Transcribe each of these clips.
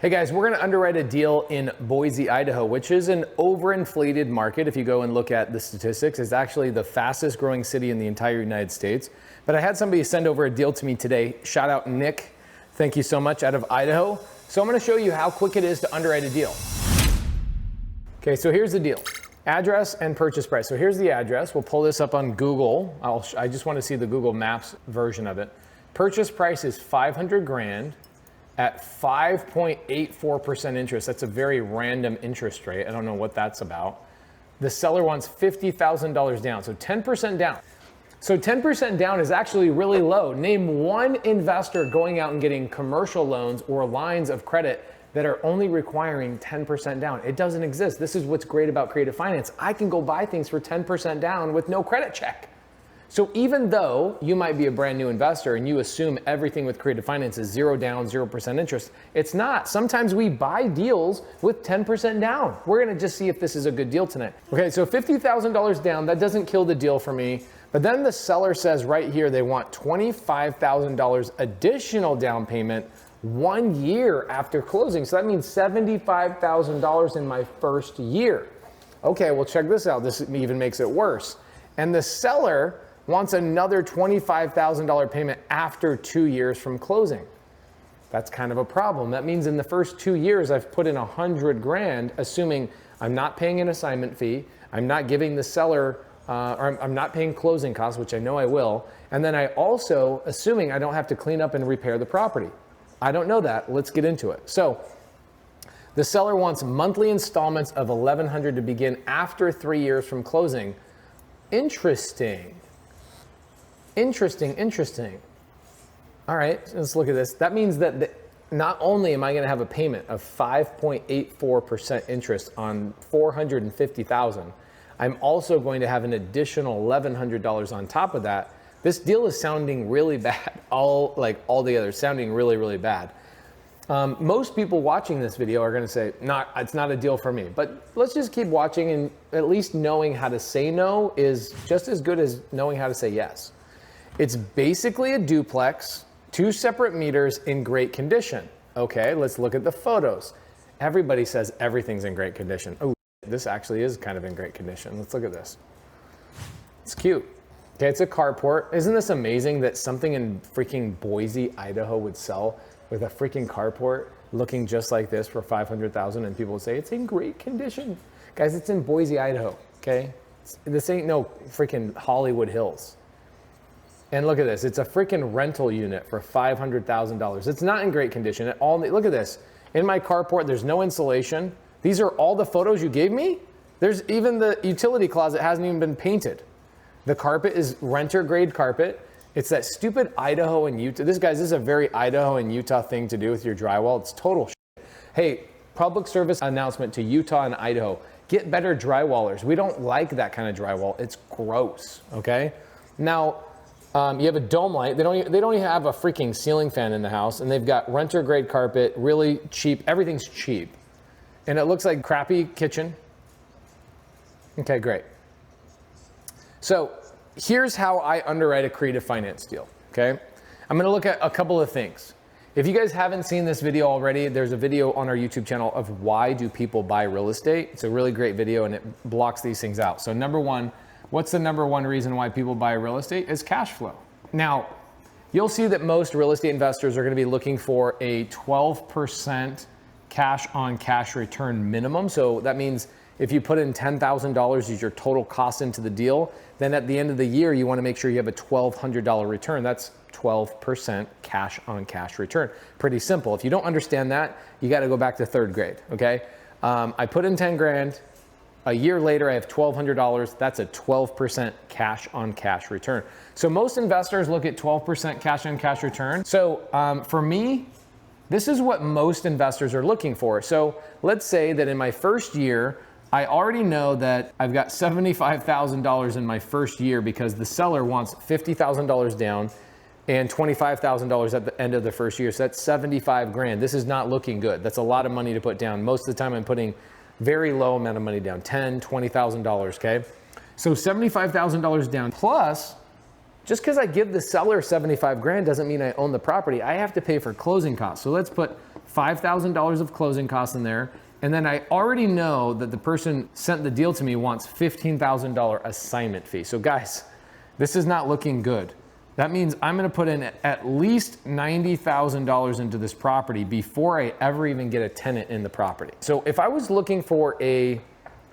Hey guys, we're gonna underwrite a deal in Boise, Idaho, which is an overinflated market. If you go and look at the statistics, it's actually the fastest growing city in the entire United States. But I had somebody send over a deal to me today. Shout out Nick, thank you so much, out of Idaho. So I'm gonna show you how quick it is to underwrite a deal. Okay, so here's the deal. Address and purchase price. So here's the address. We'll pull this up on Google. I just wanna see the Google Maps version of it. Purchase price is 500 grand. At 5.84% interest. That's a very random interest rate. I don't know what that's about. The seller wants $50,000 down, so 10% down. So 10% down is actually really low. Name one investor going out and getting commercial loans or lines of credit that are only requiring 10% down. It doesn't exist. This is what's great about creative finance. I can go buy things for 10% down with no credit check. So even though you might be a brand new investor and you assume everything with creative finance is 0 down, 0% interest, it's not. Sometimes we buy deals with 10% down. We're gonna just see if this is a good deal tonight. Okay, so $50,000 down, that doesn't kill the deal for me. But then the seller says right here they want $25,000 additional down payment 1 year after closing. So that means $75,000 in my first year. Okay, well check this out. This even makes it worse. And the seller wants another $25,000 payment after 2 years from closing. That's kind of a problem. That means in the first 2 years, I've put in 100 grand, assuming I'm not paying an assignment fee, I'm not giving the seller, or I'm not paying closing costs, which I know I will, and then I also, assuming I don't have to clean up and repair the property. I don't know that, let's get into it. So, the seller wants monthly installments of $1,100 to begin after 3 years from closing. Interesting. All right, let's look at this. That means that not only am I gonna have a payment of 5.84% interest on $450,000, I'm also going to have an additional $1,100 on top of that. This deal is sounding really bad, all the others, sounding really, really bad. Most people watching this video are gonna say, it's not a deal for me, but let's just keep watching, and at least knowing how to say no is just as good as knowing how to say yes. It's basically a duplex, 2 separate meters in great condition. Okay, let's look at the photos. Everybody says everything's in great condition. Oh, this actually is kind of in great condition. Let's look at this. It's cute. Okay, it's a carport. Isn't this amazing that something in freaking Boise, Idaho would sell with a freaking carport looking just like this for $500,000, and people would say it's in great condition. Guys, it's in Boise, Idaho, okay? This ain't no freaking Hollywood Hills. And look at this, it's a freaking rental unit for $500,000. It's not in great condition at all. Look at this, in my carport, there's no insulation. These are all the photos you gave me? There's even the utility closet hasn't even been painted. The carpet is renter grade carpet. It's that stupid Idaho and Utah. This is a very Idaho and Utah thing to do with your drywall. It's total shit. Hey, public service announcement to Utah and Idaho. Get better drywallers. We don't like that kind of drywall. It's gross, okay? Now, you have a dome light. They don't even have a freaking ceiling fan in the house, and they've got renter grade carpet, really cheap. Everything's cheap. And it looks like crappy kitchen. Okay, great. So here's how I underwrite a creative finance deal, okay? I'm gonna look at a couple of things. If you guys haven't seen this video already, there's a video on our YouTube channel of why do people buy real estate. It's a really great video and it blocks these things out. So number one, what's the number one reason why people buy real estate? Is cash flow. Now, you'll see that most real estate investors are gonna be looking for a 12% cash on cash return minimum. So that means if you put in $10,000 as your total cost into the deal, then at the end of the year, you wanna make sure you have a $1,200 return. That's 12% cash on cash return. Pretty simple. If you don't understand that, you gotta go back to 3rd grade, okay? I put in 10 grand, a year later I have $1,200, that's a 12% cash on cash return. So most investors look at 12% cash on cash return. So for me, this is what most investors are looking for. So let's say that in my first year, I already know that I've got $75,000 in my first year because the seller wants $50,000 down and $25,000 at the end of the first year. So that's 75 grand. This is not looking good. That's a lot of money to put down. Most of the time I'm putting very low amount of money down, $10,000, $20,000, okay? So $75,000 down, plus just because I give the seller 75 grand doesn't mean I own the property. I have to pay for closing costs. So let's put $5,000 of closing costs in there. And then I already know that the person sent the deal to me wants $15,000 assignment fee. So guys, this is not looking good. That means I'm gonna put in at least $90,000 into this property before I ever even get a tenant in the property. So if I was looking for a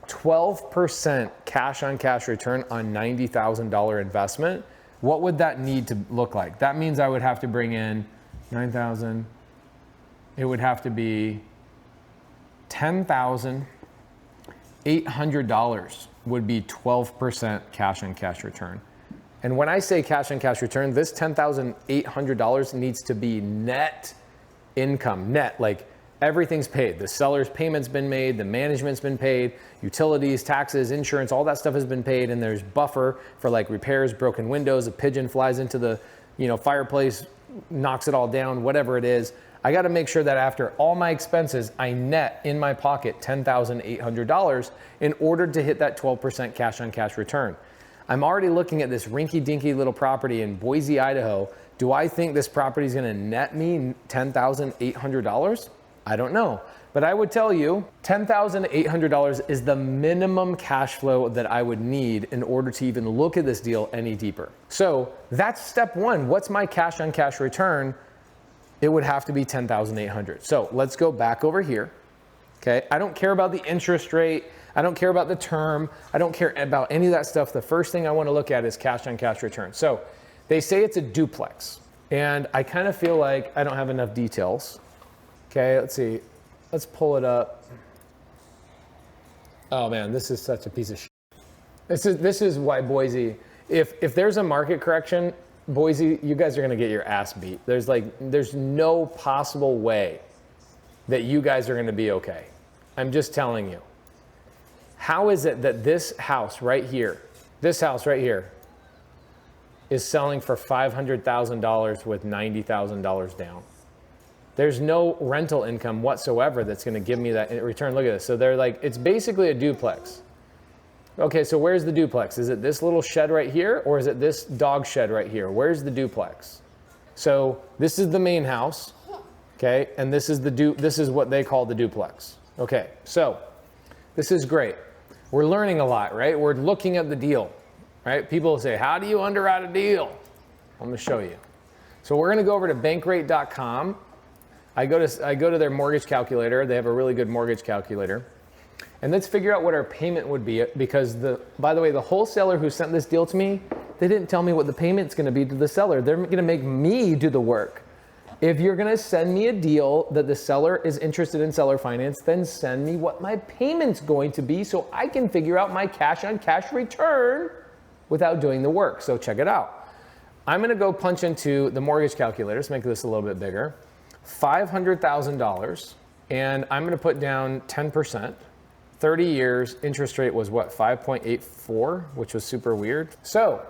12% cash on cash return on $90,000 investment, what would that need to look like? That means I would have to bring in 9,000. It would have to be $10,800 would be 12% cash on cash return. And when I say cash on cash return, this $10,800 needs to be net income, net, like everything's paid. The seller's payment's been made, the management's been paid, utilities, taxes, insurance, all that stuff has been paid, and there's buffer for like repairs, broken windows, a pigeon flies into the fireplace, knocks it all down, whatever it is. I gotta make sure that after all my expenses, I net in my pocket $10,800 in order to hit that 12% cash on cash return. I'm already looking at this rinky-dinky little property in Boise, Idaho. Do I think this property is gonna net me $10,800? I don't know, but I would tell you $10,800 is the minimum cash flow that I would need in order to even look at this deal any deeper. So that's step one. What's my cash on cash return? It would have to be $10,800. So let's go back over here. Okay, I don't care about the interest rate. I don't care about the term. I don't care about any of that stuff. The first thing I want to look at is cash on cash return. So they say it's a duplex, and I kind of feel like I don't have enough details. Okay, let's see. Let's pull it up. Oh man, this is such a piece of shit. This is why Boise, if there's a market correction, Boise, you guys are gonna get your ass beat. There's no possible way that you guys are gonna be okay. I'm just telling you. How is it that this house right here is selling for $500,000 with $90,000 down? There's no rental income whatsoever that's gonna give me that in return. Look at this. So they're like, it's basically a duplex. Okay, so where's the duplex? Is it this little shed right here, or is it this dog shed right here? Where's the duplex? So this is the main house, okay, and this is what they call the duplex. Okay, so this is great. We're learning a lot, right? We're looking at the deal, right? People say, how do you underwrite a deal? I'm gonna show you. So we're gonna go over to bankrate.com. I go to their mortgage calculator. They have a really good mortgage calculator. And let's figure out what our payment would be, because by the way, the wholesaler who sent this deal to me, they didn't tell me what the payment's gonna be to the seller. They're gonna make me do the work. If you're gonna send me a deal that the seller is interested in seller finance, then send me what my payment's going to be so I can figure out my cash on cash return without doing the work. So check it out. I'm gonna go punch into the mortgage calculator. Let's make this a little bit bigger. $500,000, and I'm gonna put down 10%. 30 years, interest rate was what, 5.84, which was super weird. So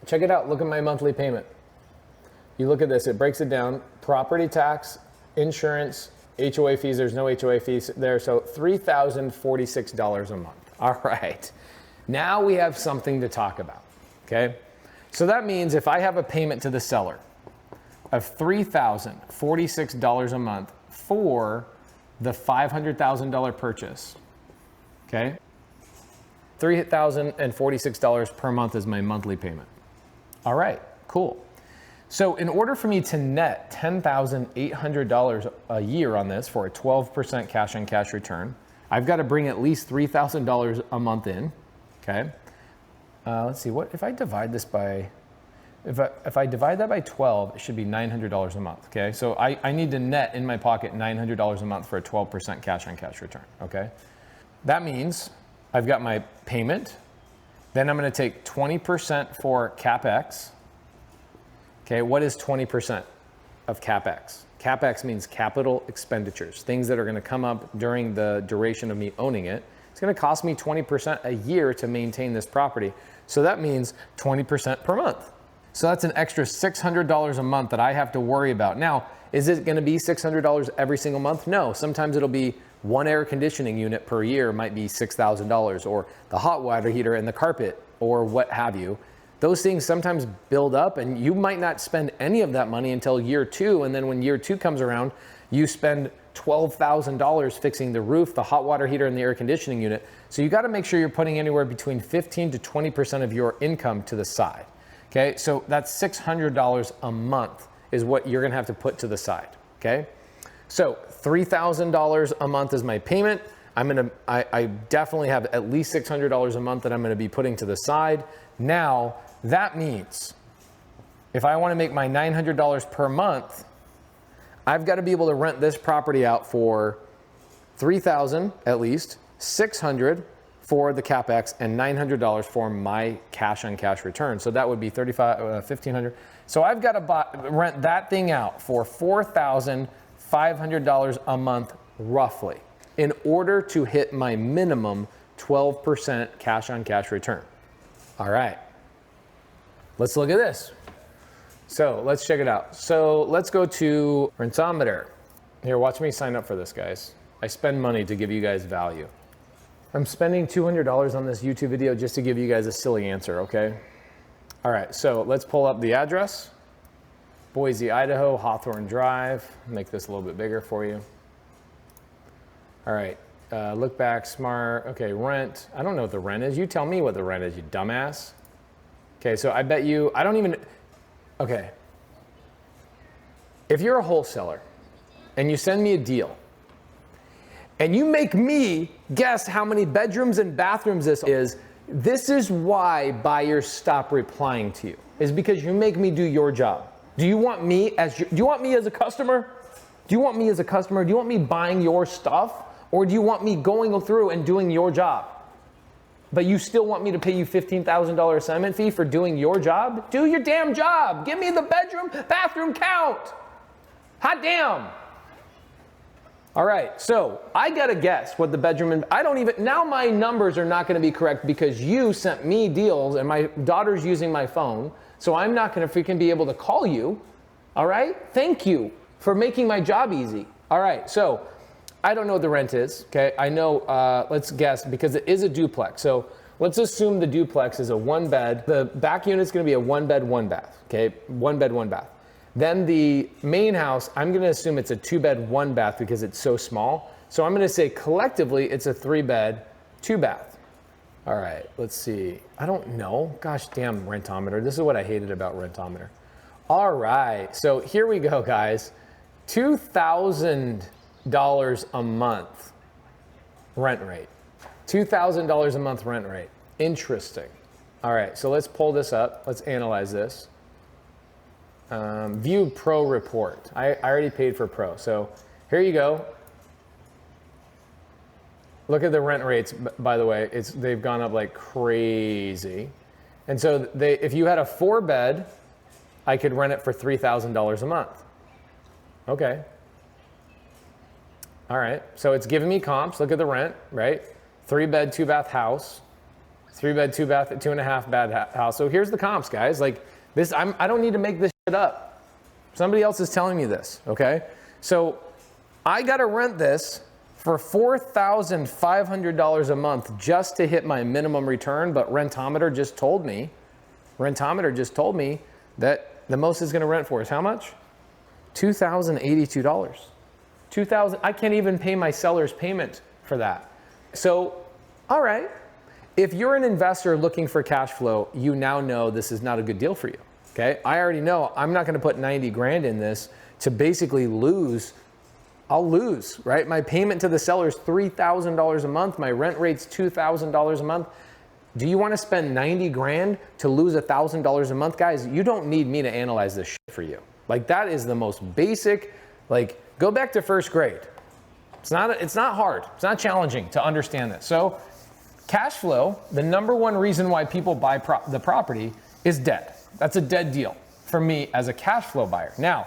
check it out, look at my monthly payment. You look at this, it breaks it down, property tax, insurance, HOA fees, there's no HOA fees there, so $3,046 a month. All right, now we have something to talk about, okay? So that means if I have a payment to the seller of $3,046 a month for the $500,000 purchase, okay? $3,046 per month is my monthly payment. All right, cool. So in order for me to net $10,800 a year on this for a 12% cash on cash return, I've got to bring at least $3,000 a month in, okay? Let's see, what if I divide this by, if I divide that by 12, it should be $900 a month, okay? So I need to net in my pocket $900 a month for a 12% cash on cash return, okay? That means I've got my payment, then I'm gonna take 20% for CapEx. Okay, what is 20% of CapEx? CapEx means capital expenditures, things that are gonna come up during the duration of me owning it. It's gonna cost me 20% a year to maintain this property. So that means 20% per month. So that's an extra $600 a month that I have to worry about. Now, is it gonna be $600 every single month? No, sometimes it'll be one air conditioning unit per year might be $6,000, or the hot water heater and the carpet, or what have you. Those things sometimes build up, and you might not spend any of that money until year two, and then when year two comes around, You spend $12,000 fixing the roof, the hot water heater, and the air conditioning unit. So you got to make sure you're putting anywhere between 15 to 20% of your income to the side. Okay, so that's $600 a month is what you're going to have to put to the side. Okay, so $3,000 a month is my payment. I definitely have at least $600 a month that I'm going to be putting to the side. Now that means if I want to make my $900 per month, I've got to be able to rent this property out for $3,000 at least, $600 for the CapEx, and $900 for my cash on cash return. So that would be $1,500. So I've got to rent that thing out for $4,500 a month roughly in order to hit my minimum 12% cash on cash return. All right, let's look at this. So let's check it out. So let's go to Rentometer. Here, watch me sign up for this, guys. I spend money to give you guys value. I'm spending $200 on this YouTube video just to give you guys a silly answer, okay? All right, so let's pull up the address. Boise, Idaho, Hawthorne Drive. Make this a little bit bigger for you. All right, look back, smart. Okay, rent. I don't know what the rent is. You tell me what the rent is, you dumbass. Okay, so I bet you, I don't even, okay. If you're a wholesaler and you send me a deal and you make me guess how many bedrooms and bathrooms this is why buyers stop replying to you, is because you make me do your job. Do you want me as a customer? Do you want me as a customer? Do you want me buying your stuff? Or do you want me going through and doing your job? But you still want me to pay you $15,000 assignment fee for doing your job? Do your damn job. Give me the bedroom, bathroom count. Hot damn. All right, so I gotta guess what the bedroom, and now my numbers are not gonna be correct because you sent me deals and my daughter's using my phone, so I'm not gonna freaking be able to call you. All right, thank you for making my job easy. All right, so I don't know what the rent is, okay? I know, let's guess, because it is a duplex. So let's assume the duplex is a 1-bed. The back unit's gonna be a 1-bed, 1-bath, okay? 1-bed, 1-bath. Then the main house, I'm gonna assume it's a 2-bed, 1-bath because it's so small. So I'm gonna say collectively it's a 3-bed, 2-bath. All right, let's see. I don't know, gosh damn Rentometer. This is what I hated about Rentometer. All right, so here we go, guys. $2,000 a month rent rate. $2,000 a month rent rate. Interesting. All right, so let's pull this up. Let's analyze this. View Pro report. I already paid for Pro. So here you go. Look at the rent rates, by the way. They've gone up like crazy. And so if you had a 4-bed, I could rent it for $3,000 a month. Okay. All right, so it's giving me comps. Look at the rent, right? 3-bed, 2-bath house, 3-bed, 2-bath, 2.5-bed house. So here's the comps, guys. Like this, I don't need to make this shit up. Somebody else is telling me this, okay? So I gotta rent this for $4,500 a month just to hit my minimum return, but Rentometer just told me that the most is gonna rent for is how much? $2,082. $2,000, I can't even pay my seller's payment for that. So, all right, if you're an investor looking for cash flow, you now know this is not a good deal for you, okay? I already know I'm not gonna put 90 grand in this to basically lose. I'll lose, right? My payment to the seller is $3,000 a month, my rent rate's $2,000 a month. Do you wanna spend 90 grand to lose $1,000 a month? Guys, you don't need me to analyze this shit for you. Like that is the most basic, like, go back to first grade. It's not hard. It's not challenging to understand this. So cash flow, the number one reason why people buy the property is dead. That's a dead deal for me as a cash flow buyer. Now,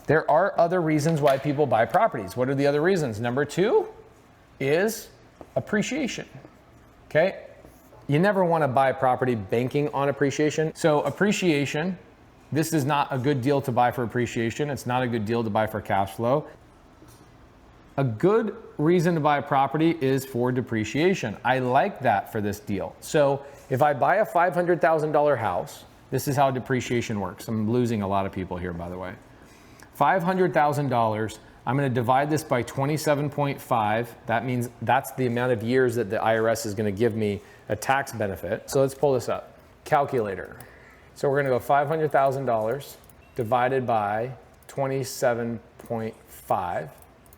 there are other reasons why people buy properties. What are the other reasons? Number 2 is appreciation, okay? You never want to buy property banking on appreciation. So appreciation, this is not a good deal to buy for appreciation. It's not a good deal to buy for cash flow. A good reason to buy a property is for depreciation. I like that for this deal. So if I buy a $500,000 house, this is how depreciation works. I'm losing a lot of people here, by the way. $500,000. I'm going to divide this by 27.5. That means that's the amount of years that the IRS is going to give me a tax benefit. So let's pull this up. Calculator. So we're going to go $500,000 divided by 27.5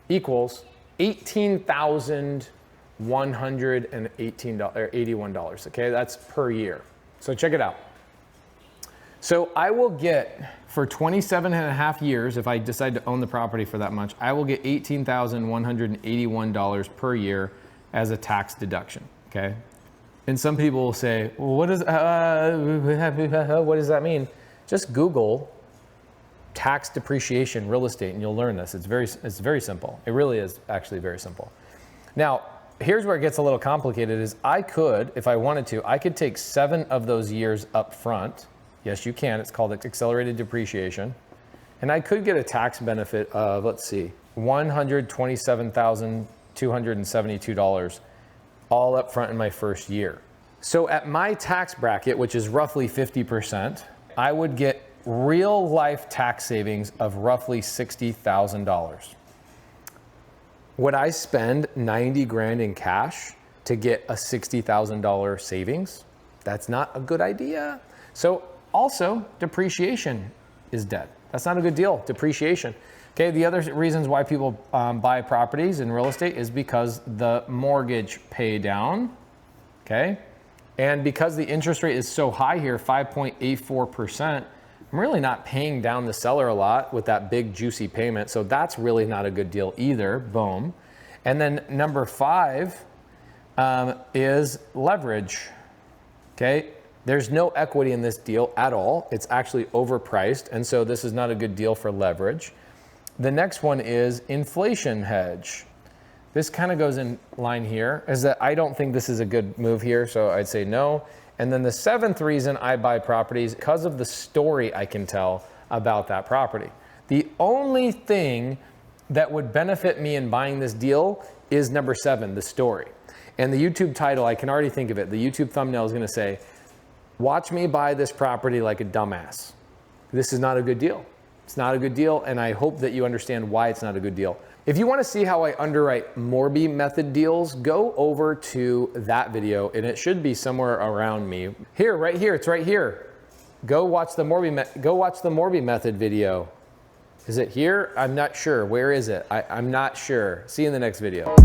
equals $18,181. Okay, that's per year. So check it out. So I will get, for 27 and a half years, if I decide to own the property for that much, I will get $18,181 per year as a tax deduction, okay? And some people will say, well, what does that mean? Just Google tax depreciation real estate and you'll learn this. It's very simple. It really is actually very simple. Now, here's where it gets a little complicated is I could, if I wanted to, I could take 7 of those years up front. Yes, you can. It's called accelerated depreciation. And I could get a tax benefit of, let's see, $127,272 all up front in my first year. So at my tax bracket, which is roughly 50%, I would get real life tax savings of roughly $60,000. Would I spend 90 grand in cash to get a $60,000 savings? That's not a good idea. So also, depreciation is dead. That's not a good deal, depreciation. Okay, the other reasons why people buy properties in real estate is because the mortgage pay down, okay? And because the interest rate is so high here, 5.84%, I'm really not paying down the seller a lot with that big juicy payment. So that's really not a good deal either, boom. And then number 5 is leverage, okay? There's no equity in this deal at all. It's actually overpriced, and so this is not a good deal for leverage. The next one is inflation hedge. This kind of goes in line here, is that I don't think this is a good move here, so I'd say no. And then the 7th reason I buy properties, because of the story I can tell about that property. The only thing that would benefit me in buying this deal is number 7, the story. And the YouTube title, I can already think of it. The YouTube thumbnail is going to say, watch me buy this property like a dumbass. This is not a good deal. It's not a good deal, and I hope that you understand why it's not a good deal. If you want to see how I underwrite Morby method deals, go over to that video, and it should be somewhere around me. Here, right here, it's right here. Go watch the Morby method video. Is it here? I'm not sure. Where is it? I'm not sure. See you in the next video.